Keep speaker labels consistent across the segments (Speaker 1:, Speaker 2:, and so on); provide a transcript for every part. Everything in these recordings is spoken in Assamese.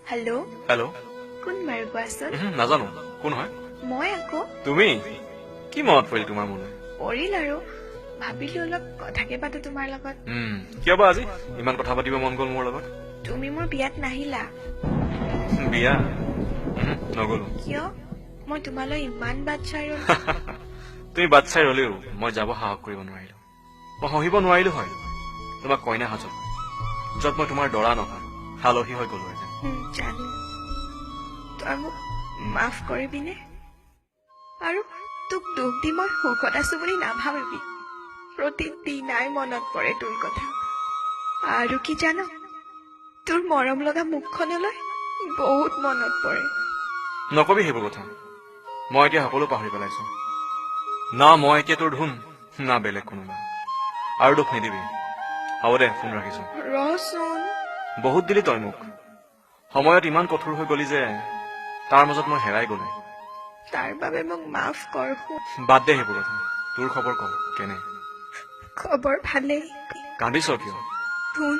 Speaker 1: হেল্ল'
Speaker 2: হেল্ল'
Speaker 1: কোন বাৰু কোৱাচোন
Speaker 2: নাজানো কোন হয়
Speaker 1: মই আকৌ
Speaker 2: তুমি কি মনত পৰিল তোমাৰ মনে
Speaker 1: পৰিল আৰু ভাবিলো অলপ কথাকে পাতো তোমাৰ লগত
Speaker 2: কিয় বা আজি ইমান কথা পাতিব মন গ'ল মোৰ লগত
Speaker 1: তুমি মোৰ বিয়াত নাহিলা
Speaker 2: বিয়া নগলো
Speaker 1: কিয় মই তোমালৈ ইমান বাট চাই ৰলো
Speaker 2: তুমি বাট চাই ৰলেও মই যাব সাহস কৰিব নোৱাৰিলো মই সহিব নোৱাৰিলো হয় তোমাক কইনা সাজত য'ত মই তোমাৰ দৰা নহয় আলহী হৈ গলো
Speaker 1: জানো তই মোক মাফ কৰিবিনে আৰু তোক দুখ দি মই সুখত আছো বুলি নাভাবিবি প্ৰতিদিনাই মনত পৰে তোৰ কথা আৰু কি জান তোৰ মৰম লগা মুখখনলৈ বহুত মনত পৰে
Speaker 2: নকবি সেইবোৰ কথা মই এতিয়া সকলো পাহৰি পেলাইছো না মই এতিয়া তোৰ ধুন না বেলেগ কোনোবা আৰু দুখ নিদিবি হ'ব দে ফোন ৰাখিছো
Speaker 1: ৰচোন
Speaker 2: বহুত দিলি তই মোক সময়ত ইমান কঠোৰ হৈ গলি যে তাৰ মাজত মই হেৰাই গলো
Speaker 1: তাৰ বাবে মোক মাফ কৰ
Speaker 2: বাদ দে সেইবোৰ কথা তোৰ খবৰ ক কেনে
Speaker 1: খবৰ ভালেই
Speaker 2: কান্দিছ কিয়
Speaker 1: শুন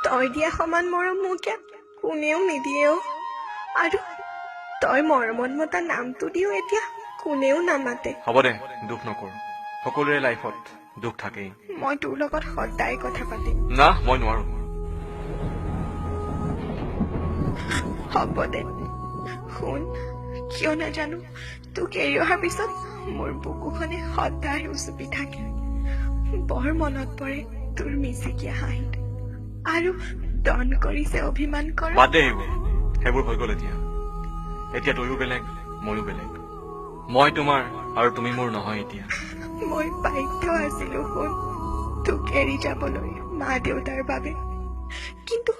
Speaker 1: তই দিয়া সমান মৰম মোক ইয়াত কোনেও নিদিয়েও আৰু তই মৰমত মতা নামটো দিও এতিয়া কোনেও নামাতে
Speaker 2: হ'ব দে দুখ নকৰ সকলোৰে লাইফত দুখ থাকেই
Speaker 1: মই তোৰ লগত সদায় কথা পাতিম
Speaker 2: না মই নোৱাৰো
Speaker 1: হ'ব দে শুন কিয় নাজানো তোক এৰি অহাৰ পিছত মোৰ বুকুখনে সদায় উচুপি থাকে বৰ মনত পৰে তোৰ মিচিকীয়া হাঁহিত আৰু দন কৰিছে অভিমান কৰা
Speaker 2: বাদ দে সেইবোৰ হৈ গল এতিয়া তইও বেলেগ ময়ো বেলেগ মই তোমাৰ আৰু তুমি মোৰ নহয় এতিয়া
Speaker 1: মই বাধ্য আছিলো শুন তোক এৰি যাবলৈ মা দেউতাৰ বাবে কিন্তু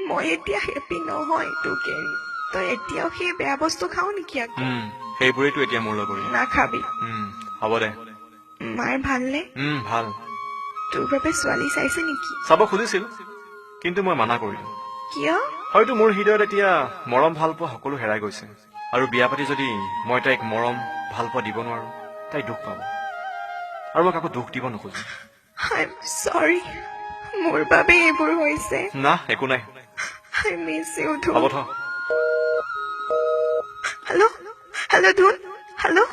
Speaker 1: মই এতিয়া হেপি নহয় তোক এৰি তই এতিয়াও সেই বেয়া বস্তু খাও নেকি আকৌ
Speaker 2: সেইবোৰেতো এতিয়া মোৰ লগৰ
Speaker 1: নাখাবি
Speaker 2: হ'ব দে
Speaker 1: মাৰ ভালনে
Speaker 2: ভাল
Speaker 1: তোৰ বাবে ছোৱালী চাইছে নেকি
Speaker 2: চাব খুজিছিল কিন্তু মই মানা কৰিলো
Speaker 1: কিয়
Speaker 2: হয়তো মোৰ হৃদয়ত এতিয়া মৰম ভাল পোৱা সকলো হেৰাই গৈছে আৰু বিয়া পাতি যদি মই তাইক মৰম ভাল পোৱা দিব নোৱাৰো তাই দুখ পাব আৰু মই কাকো দুখ দিব নোখোজো
Speaker 1: I'm sorry মোৰ বাবে এইবোৰ হৈছে
Speaker 2: না একো নাই
Speaker 1: I miss you
Speaker 2: হ'ব
Speaker 1: ধুন
Speaker 2: থ
Speaker 1: হেল্ল' ধুন হেল্ল'